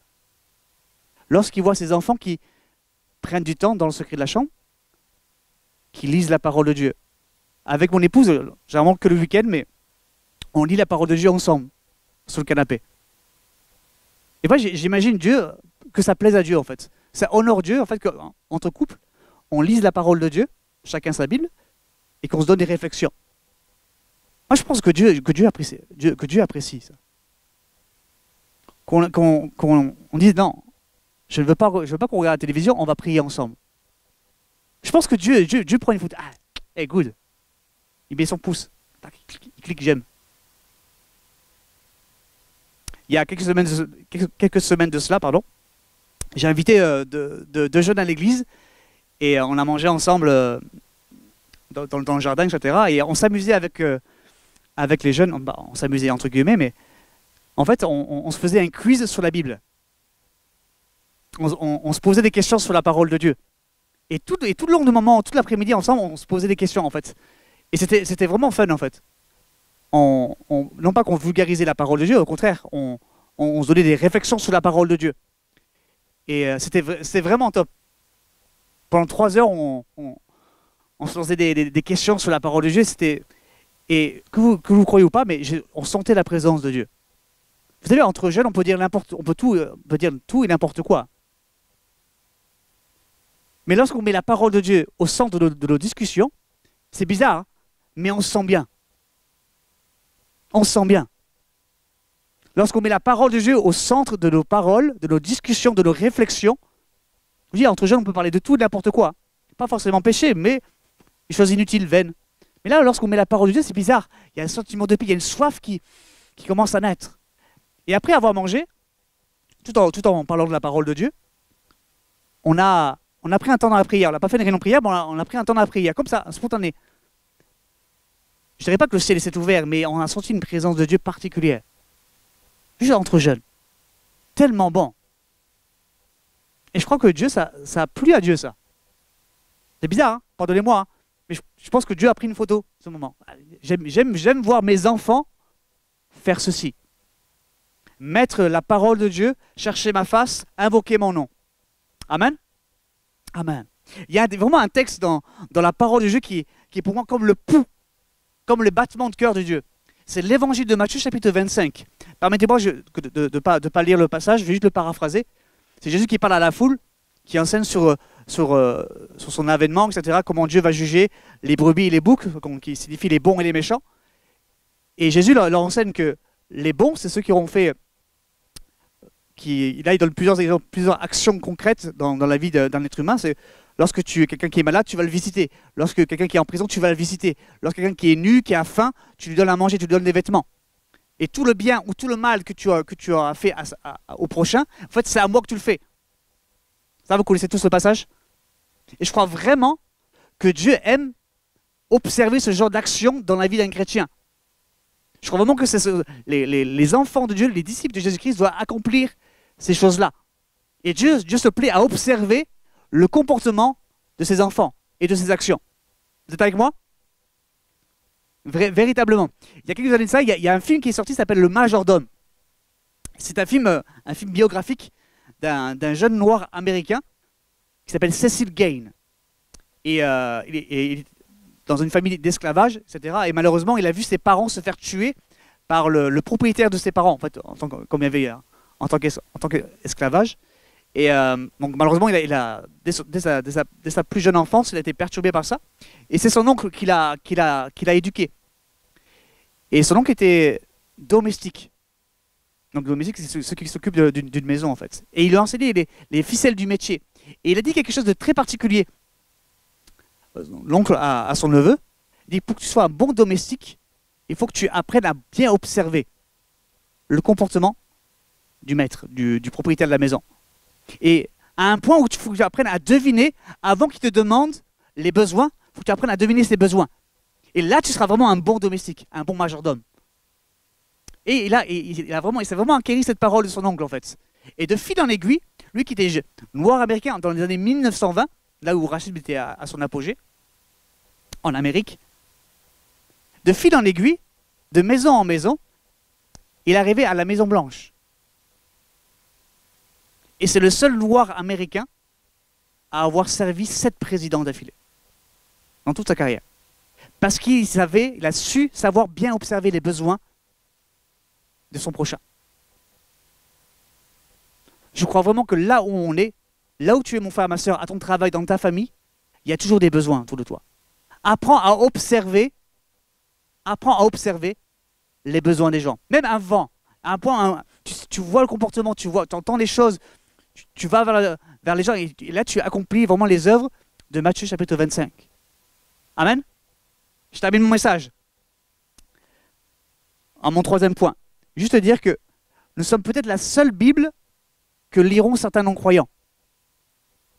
Lorsqu'il voit ses enfants qui prennent du temps dans le secret de la chambre, qui lisent la parole de Dieu. Avec mon épouse, généralement que le week-end, mais on lit la parole de Dieu ensemble, sur le canapé. Et moi, j'imagine Dieu, que ça plaise à Dieu, en fait. Ça honore Dieu, en fait, qu'entre couples, on lise la parole de Dieu, chacun sa Bible, et qu'on se donne des réflexions. Moi, je pense que Dieu apprécie ça. Qu'on dise, non, je ne veux pas qu'on regarde la télévision, on va prier ensemble. Je pense que Dieu prend une photo. Ah, hey, good. Il met son pouce. Il clique j'aime. Il y a quelques semaines de cela, pardon, j'ai invité deux jeunes à l'église et on a mangé ensemble dans le jardin, etc. Et on s'amusait avec les jeunes, bah, on s'amusait entre guillemets, mais en fait, on se faisait un quiz sur la Bible. On se posait des questions sur la parole de Dieu. Et tout le long du moment, tout l'après-midi, ensemble, on se posait des questions, en fait. Et c'était vraiment fun, en fait. Non pas qu'on vulgarisait la parole de Dieu, au contraire, on se donnait des réflexions sur la parole de Dieu. Et c'était vraiment top. Pendant 3 heures, on se posait des questions sur la parole de Dieu. Et que vous croyez ou pas, mais on sentait la présence de Dieu. Vous savez, entre jeunes, on peut dire tout et n'importe quoi. Mais lorsqu'on met la parole de Dieu au centre de nos discussions, c'est bizarre, hein, mais on se sent bien. On se sent bien. Lorsqu'on met la parole de Dieu au centre de nos paroles, de nos discussions, de nos réflexions, vous dites, entre jeunes, on peut parler de tout et n'importe quoi. Pas forcément péché, mais des choses inutiles, vaines. Mais là, lorsqu'on met la parole de Dieu, c'est bizarre. Il y a un sentiment de paix, il y a une soif qui commence à naître. Et après avoir mangé, tout en parlant de la parole de Dieu, on a pris un temps dans la prière. On n'a pas fait une réunion de prière, mais on a pris un temps dans la prière, comme ça, spontané. Je ne dirais pas que le ciel s'est ouvert, mais on a senti une présence de Dieu particulière. Juste entre jeunes. Tellement bon. Et je crois que Dieu, ça a plu à Dieu, ça. C'est bizarre, hein, pardonnez-moi, hein, mais je pense que Dieu a pris une photo, ce moment. J'aime voir mes enfants faire ceci. Mettre la parole de Dieu, chercher ma face, invoquer mon nom. Amen. Amen. Il y a vraiment un texte dans la parole de Dieu qui est pour moi comme le pouls, comme le battement de cœur de Dieu. C'est l'évangile de Matthieu chapitre 25. Permettez-moi de pas lire le passage, je vais juste le paraphraser. C'est Jésus qui parle à la foule, qui enseigne sur son avènement, etc., comment Dieu va juger les brebis et les boucs, qui signifie les bons et les méchants. Et Jésus leur enseigne que les bons, c'est ceux qui auront fait... Là, il donne plusieurs actions concrètes dans la vie d'un être humain. C'est lorsque quelqu'un qui est malade, tu vas le visiter. Lorsque quelqu'un qui est en prison, tu vas le visiter. Lorsque quelqu'un qui est nu, qui a faim, tu lui donnes à manger, tu lui donnes des vêtements. Et tout le bien ou tout le mal que tu as fait au prochain, en fait, c'est à moi que tu le fais. Ça, vous connaissez tous ce passage? Et je crois vraiment que Dieu aime observer ce genre d'action dans la vie d'un chrétien. Je crois vraiment que les enfants de Dieu, les disciples de Jésus-Christ doivent accomplir ces choses-là. Et Dieu se plaît à observer le comportement de ses enfants et de ses actions. Vous êtes avec moi? Véritablement. Il y a quelques années de ça, il y a un film qui est sorti qui s'appelle Le Majordome. C'est un film biographique d'un jeune noir américain qui s'appelle Cecil Gaines. Et il est dans une famille d'esclavage, etc. Et malheureusement, il a vu ses parents se faire tuer par le propriétaire de ses parents, en fait, comme il y avait en tant qu'esclavage. Et donc malheureusement, dès sa plus jeune enfance, il a été perturbé par ça. Et c'est son oncle qui l'a éduqué. Et son oncle était domestique. Donc domestique, c'est ceux qui s'occupent d'une maison, en fait. Et il lui a enseigné les ficelles du métier. Et il a dit quelque chose de très particulier. L'oncle à son neveu, il dit, pour que tu sois un bon domestique, il faut que tu apprennes à bien observer le comportement du maître, du propriétaire de la maison. Et à un point où il faut que tu apprennes à deviner, avant qu'il te demande les besoins, il faut que tu apprennes à deviner ses besoins. Et là, tu seras vraiment un bon domestique, un bon majordome. Et il s'est vraiment acquéri cette parole de son oncle, en fait. Et de fil en aiguille, lui qui était noir américain dans les années 1920, là où le racisme était à son apogée, en Amérique, de fil en aiguille, de maison en maison, il est arrivé à la Maison Blanche. Et c'est le seul noir américain à avoir servi 7 présidents d'affilée, dans toute sa carrière. Parce qu'il a su savoir bien observer les besoins de son prochain. Je crois vraiment que là où on est, là où tu es mon frère, ma soeur, à ton travail, dans ta famille, il y a toujours des besoins autour de toi. Apprends à observer les besoins des gens. Même avant, à un point, tu vois le comportement, tu entends les choses, tu vas vers les gens et là tu accomplis vraiment les œuvres de Matthieu chapitre 25. Amen. Je termine mon message. En mon 3e point, juste dire que nous sommes peut-être la seule Bible que liront certains non-croyants.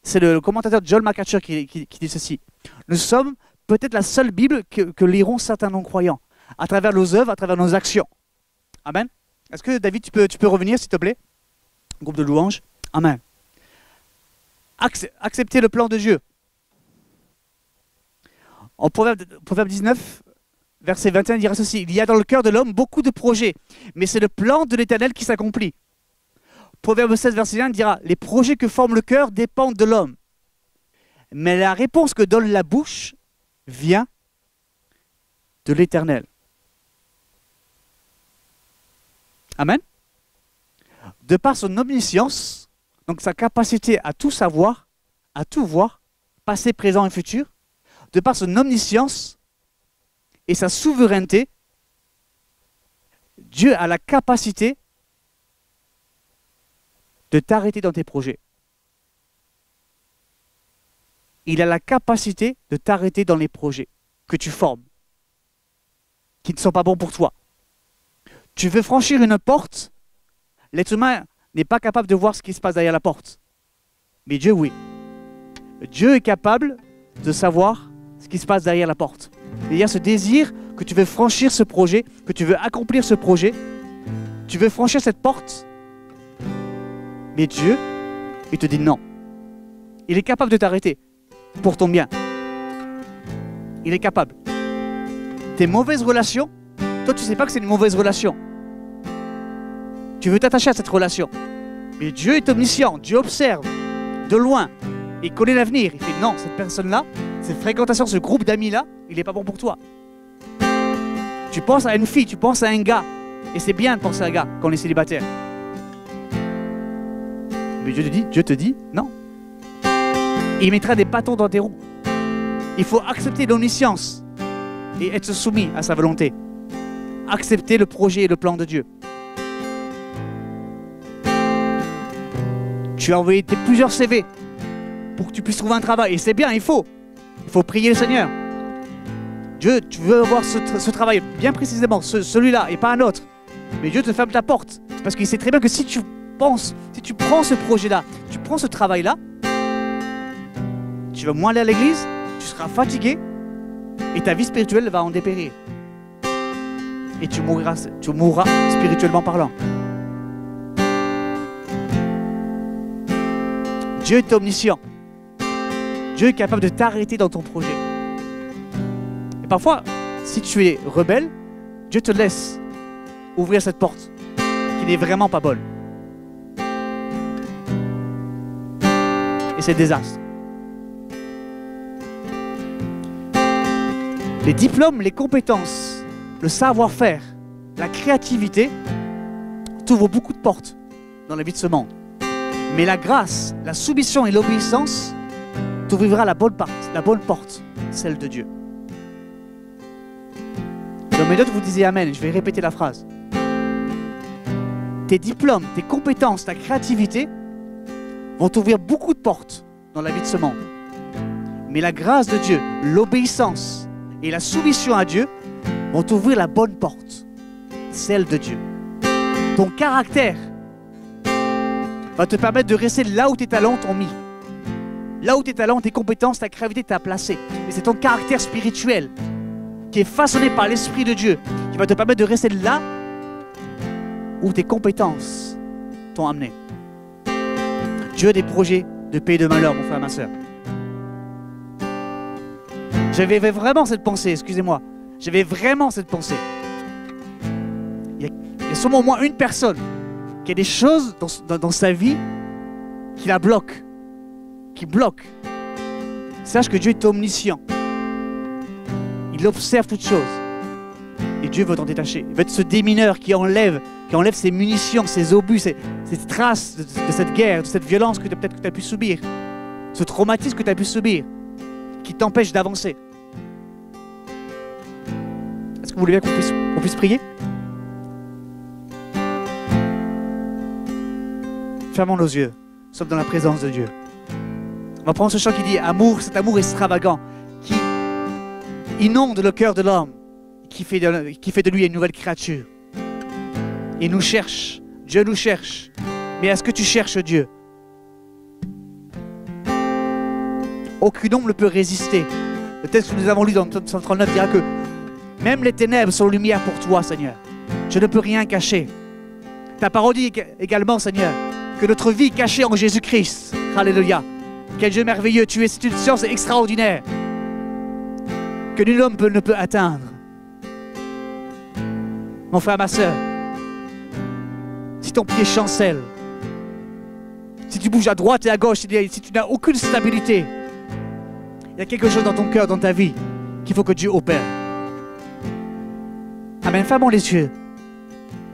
C'est le commentateur John MacArthur qui dit ceci. Nous sommes peut-être la seule Bible que liront certains non-croyants, à travers nos œuvres, à travers nos actions. Amen. Est-ce que David, tu peux revenir s'il te plaît? Groupe de louanges. Amen. Accepter le plan de Dieu. En Proverbe 19, verset 21, il dira ceci. Il y a dans le cœur de l'homme beaucoup de projets, mais c'est le plan de l'Éternel qui s'accomplit. Proverbe 16, verset 1 dira, les projets que forme le cœur dépendent de l'homme. Mais la réponse que donne la bouche vient de l'Éternel. Amen. De par son omniscience, donc sa capacité à tout savoir, à tout voir, passé, présent et futur, de par son omniscience et sa souveraineté, Dieu a la capacité de t'arrêter dans tes projets. Il a la capacité de t'arrêter dans les projets que tu formes, qui ne sont pas bons pour toi. Tu veux franchir une porte, l'être humain n'est pas capable de voir ce qui se passe derrière la porte. Mais Dieu, oui. Dieu est capable de savoir ce qui se passe derrière la porte. Il y a ce désir que tu veux franchir ce projet, que tu veux accomplir ce projet, tu veux franchir cette porte, mais Dieu, il te dit non. Il est capable de t'arrêter pour ton bien. Il est capable. Tes mauvaises relations, toi tu ne sais pas que c'est une mauvaise relation. Tu veux t'attacher à cette relation. Mais Dieu est omniscient, Dieu observe de loin. Il connaît l'avenir. Il fait non, cette personne-là, cette fréquentation, ce groupe d'amis-là, il n'est pas bon pour toi. Tu penses à une fille, tu penses à un gars. Et c'est bien de penser à un gars quand on est célibataire. Mais Dieu te dit non. Il mettra des bâtons dans tes roues. Il faut accepter l'omniscience et être soumis à sa volonté. Accepter le projet et le plan de Dieu. Tu as envoyé plusieurs CV pour que tu puisses trouver un travail. Et c'est bien, il faut prier le Seigneur. Dieu, tu veux avoir ce travail bien précisément, celui-là et pas un autre. Mais Dieu te ferme ta porte. Parce qu'il sait très bien que si tu prends ce projet-là, tu prends ce travail-là, tu vas moins aller à l'église, tu seras fatigué et ta vie spirituelle va en dépérir. Et tu mourras spirituellement parlant. Dieu est omniscient. Dieu est capable de t'arrêter dans ton projet. Et parfois, si tu es rebelle, Dieu te laisse ouvrir cette porte qui n'est vraiment pas bonne. Et c'est le désastre. Les diplômes, les compétences, le savoir-faire, la créativité t'ouvrent beaucoup de portes dans la vie de ce monde. Mais la grâce, la soumission et l'obéissance t'ouvrira la bonne porte, celle de Dieu. Dans mes notes, vous disiez Amen. Je vais répéter la phrase. Tes diplômes, tes compétences, ta créativité vont t'ouvrir beaucoup de portes dans la vie de ce monde. Mais la grâce de Dieu, l'obéissance et la soumission à Dieu vont t'ouvrir la bonne porte, celle de Dieu. Ton caractère va te permettre de rester là où tes talents t'ont mis. Là où tes talents, tes compétences, ta créativité t'a placé. Et c'est ton caractère spirituel qui est façonné par l'Esprit de Dieu qui va te permettre de rester là où tes compétences t'ont amené. Dieu a des projets de paix et de malheur, mon frère, ma soeur. J'avais vraiment cette pensée, excusez-moi. J'avais vraiment cette pensée. Il y a sûrement au moins une personne qui a des choses dans sa vie qui la bloquent, qui bloquent. Sache que Dieu est omniscient. Il observe toutes choses. Et Dieu veut t'en détacher. Il veut être ce démineur qui enlève ses munitions, ses obus, ses traces de cette guerre, de cette violence que peut-être tu as pu subir, ce traumatisme que tu as pu subir, qui t'empêche d'avancer. Est-ce que vous voulez bien qu'on puisse prier? Fermons nos yeux. Nous sommes dans la présence de Dieu. On va prendre ce chant qui dit amour, cet amour extravagant qui inonde le cœur de l'homme, qui fait de lui une nouvelle créature. Il nous cherche, Dieu nous cherche. Mais est-ce que tu cherches Dieu? Aucune ombre ne peut résister. Le texte que nous avons lu dans Psaume 39 dira que même les ténèbres sont lumière pour toi, Seigneur. Je ne peux rien cacher. Ta parole dit également, Seigneur, que notre vie est cachée en Jésus-Christ. Alléluia. Quel Dieu merveilleux. Tu es une science extraordinaire que nul homme ne peut atteindre. Mon frère, ma soeur, si ton pied chancelle, si tu bouges à droite et à gauche, si tu n'as aucune stabilité, il y a quelque chose dans ton cœur, dans ta vie, qu'il faut que Dieu opère. Amen. Fermons les yeux,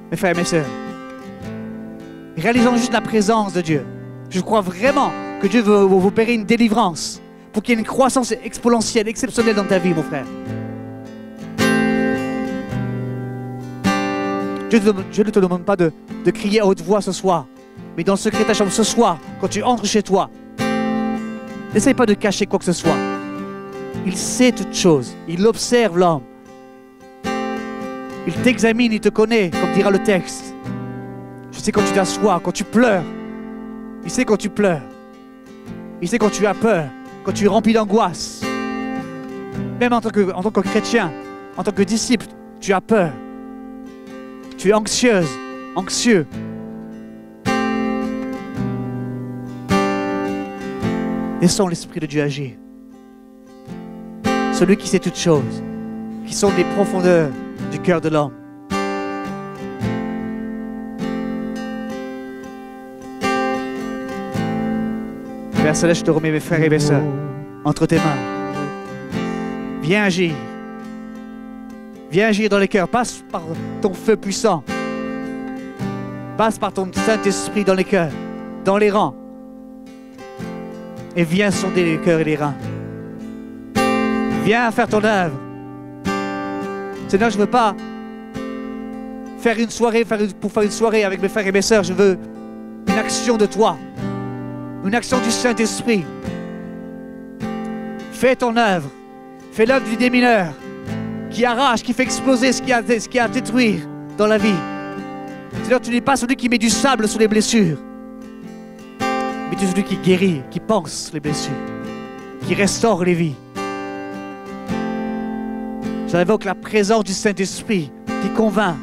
mes frères et mes sœurs. Réalisons juste la présence de Dieu. Je crois vraiment que Dieu veut vous opérer une délivrance pour qu'il y ait une croissance exponentielle, exceptionnelle dans ta vie, mon frère. Dieu ne te demande pas de crier à haute voix ce soir, mais dans le secret de ta chambre ce soir, quand tu entres chez toi, n'essaye pas de cacher quoi que ce soit. Il sait toutes choses, il observe l'homme. Il t'examine, il te connaît, comme dira le texte. Je sais quand tu t'assois, quand tu pleures. Il sait quand tu pleures. Il sait quand tu as peur, quand tu es rempli d'angoisse. Même en tant que chrétien, en tant que disciple, tu as peur. Tu es anxieuse, anxieux. Laissons l'Esprit de Dieu agir. Celui qui sait toutes choses, qui sont des profondeurs du cœur de l'homme. Père Céleste, je te remets mes frères et mes sœurs entre tes mains. Viens agir. Viens agir dans les cœurs. Passe par ton feu puissant. Passe par ton Saint-Esprit dans les cœurs, dans les rangs. Et viens sonder les cœurs et les reins. Viens faire ton œuvre. Seigneur, je ne veux pas faire une soirée pour faire une soirée avec mes frères et mes sœurs. Je veux une action de toi. Une action du Saint-Esprit. Fais ton œuvre. Fais l'œuvre du démineur qui arrache, qui fait exploser ce qui a à détruire dans la vie. Seigneur, tu n'es pas celui qui met du sable sur les blessures, mais tu es celui qui guérit, qui pense les blessures, qui restaure les vies. J'invoque la présence du Saint-Esprit qui convainc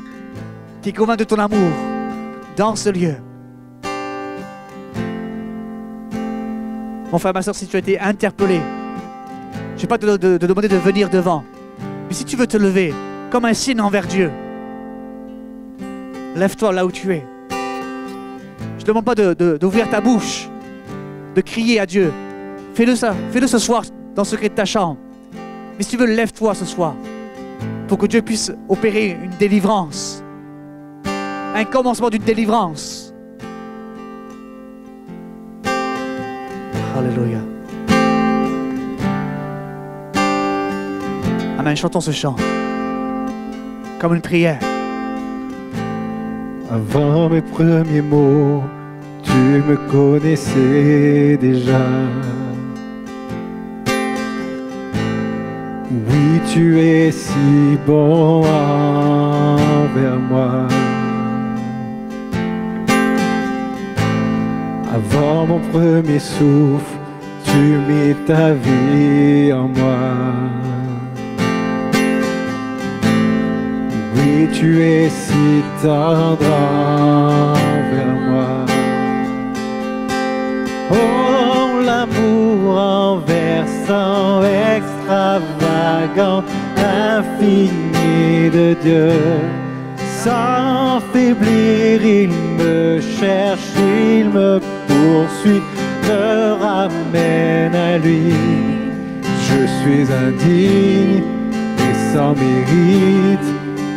de ton amour dans ce lieu. Mon frère, ma soeur, si tu as été interpellé, je ne vais pas te demander de venir devant. Mais si tu veux te lever, comme un signe envers Dieu, lève-toi là où tu es. Je ne demande pas d'ouvrir ta bouche, de crier à Dieu. Fais-le ce soir dans le secret de ta chambre. Mais si tu veux, lève-toi ce soir pour que Dieu puisse opérer une délivrance. Un commencement d'une délivrance. Alléluia. Amen. Chantons ce chant comme une prière. Avant mes premiers mots, tu me connaissais déjà. Oui, tu es si bon envers moi. Avant mon premier souffle, tu mis ta vie en moi. Oui, tu es si tendre envers moi. Oh, l'amour renversant, extravagant, infini de Dieu. Sans faiblir, il me cherche, il me poursuit, me ramène à lui. Je suis indigne et sans mérite,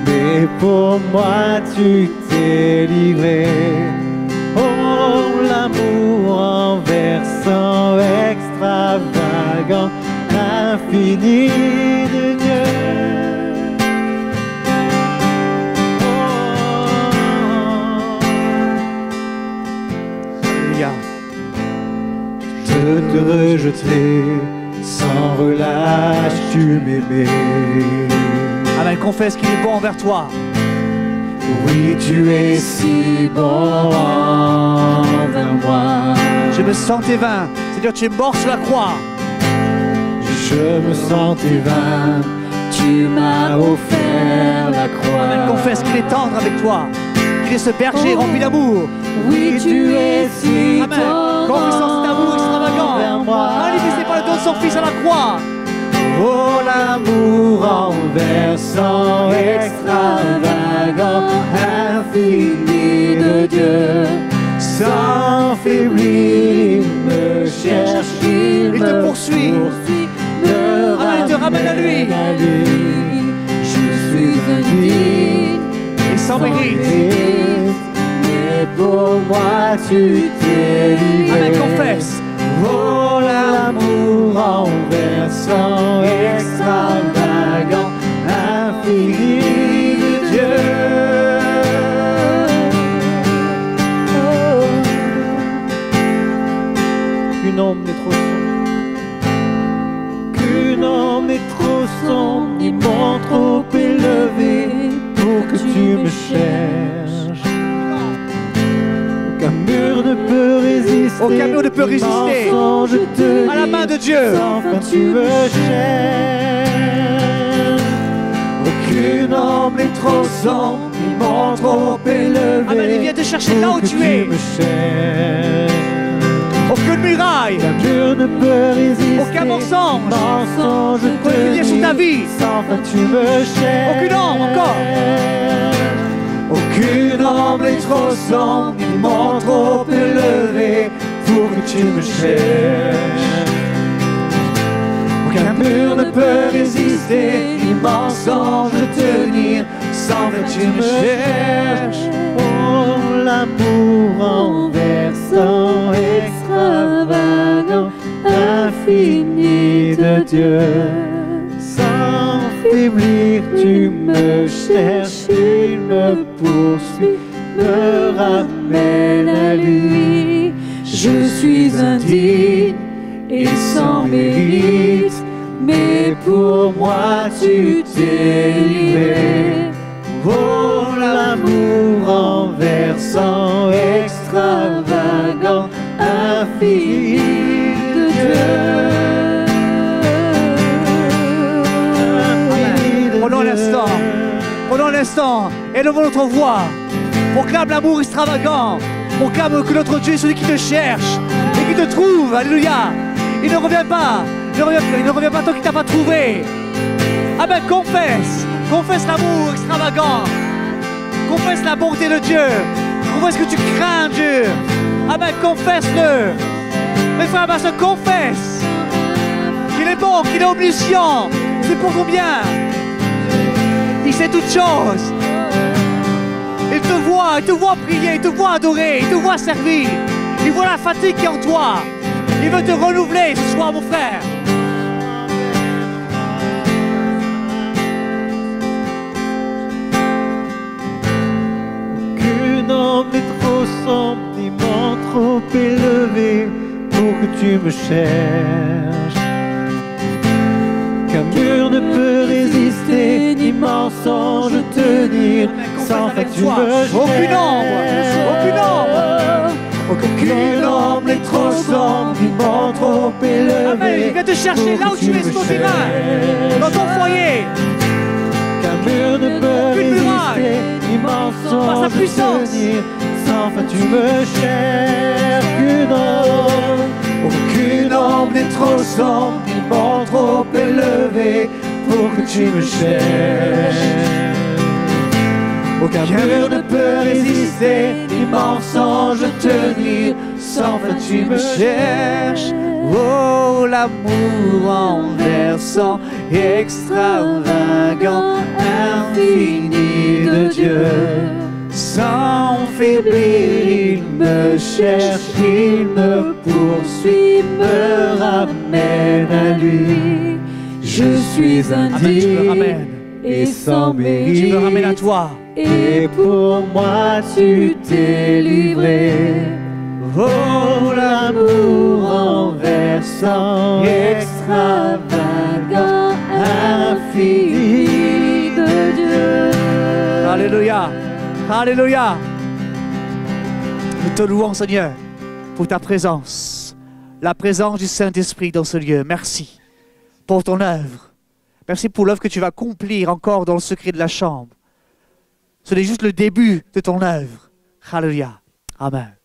mais pour moi tu t'es livré. Oh, l'amour renversant, extravagant, infini de Dieu. Te rejeter, sans relâche tu m'aimais. Amen, confesse qu'il est bon envers toi. Oui, tu es si bon envers moi. Je me sentais vain. Seigneur, tu es mort sur la croix. je me sentais vain. Tu m'as offert la croix. Amen. Confesse qu'il est tendre avec toi. Qu'il est ce berger rempli d'amour. Oui, tu es si Amen. tendre Confessons cet amour extravagant. envers moi. Manifesté par le don de son Fils à la croix. Oh, l'amour renversant, extravagant, infini de Dieu. Sans faiblir, il me cherche, il te me poursuit. Amen, il te ramène à lui. Je suis indigne Et sans mérite. mais pour moi tu t'es livré. Amen. Confesse. Oh, l'amour renversant, extravagant, infini de Dieu. Oh. Qu'une ombre n'est trop sombre, qu'une ombre n'est trop sombre, ni mon trop élevé pour que tu me cherches. Aucun mur ne peut résister. Aucun mur ne peut résister à la main de Dieu. Enfin tu me cherches. Aucune ombre n'est trop sombre, ni mon trop élevé. Amen. Il vient te chercher là où tu es. Me cherches. Aucune muraille. Aucun mur ne peut résister. Aucun mensonge. Mensonge peut venir sur ta vie. Sans fin tu me cherches. Aucune ombre encore. Aucune ombre n'est trop sombre, ni mon trop élevé pour que tu me cherches. Aucun mur ne peut résister, ni mensonge tenir, sans fin tu me cherches. Oh, l'amour renversant, extravagant, infini de Dieu. Sans faiblir, tu me cherches, il me poursuit, me ramène à lui. Je suis indigne et sans mérite, mais pour moi tu t'es livré. Oh, l'amour renversant, extravagant, infini de Dieu. Prenons l'instant, élevons notre voix, proclame l'amour extravagant, proclame que notre Dieu est celui qui te cherche et qui te trouve, alléluia. Il ne revient pas, il ne revient pas tant qu'il ne t'a pas trouvé. Amen, confesse l'amour extravagant, confesse la bonté de Dieu, confesse que tu crains Dieu. Amen, confesse-le. Mes frères et sœurs, confesse qu'il est bon, qu'il est omniscient, c'est pour ton bien. Il sait toutes choses. Il te voit prier, il te voit adorer, il te voit servir. Il voit la fatigue qui est en toi. Il veut te renouveler ce soir, mon frère. Aucune ombre n'est trop sombre, ni mon trop élevé pour que tu me cherches. Qu'un mur ne peut résister, ni mensonge tenir, sans fin tu me cherches. Aucune ombre, aucune ombre. Aucune ombre n'est trop sombre, ni mon trop élevé. Amen, il vient te chercher là où tu es, sur ton terrain, dans ton foyer. Qu'un mur ne peut résister, ni mensonge tenir, sans fin tu me cherches. Aucune ombre n'est trop sombre, ni mon trop élevé pour que tu me cherches. Aucun mur ne peut résister, ni mensonge tenir, sans fin tu me cherches. Oh, l'amour renversant, extravagant, infini de Dieu. Sans faiblir, il me cherche, il me poursuit, me ramène à lui. Je suis indigne et sans mérite. Tu me ramènes à toi. Et pour moi tu t'es livré. Oh, l'amour renversant, extravagant, infini de Dieu. Alléluia, alléluia. Nous te louons, Seigneur, pour ta présence, la présence du Saint-Esprit dans ce lieu. Merci. pour ton œuvre. Merci pour l'œuvre que tu vas accomplir encore dans le secret de la chambre. Ce n'est juste le début de ton œuvre. Alléluia. Amen.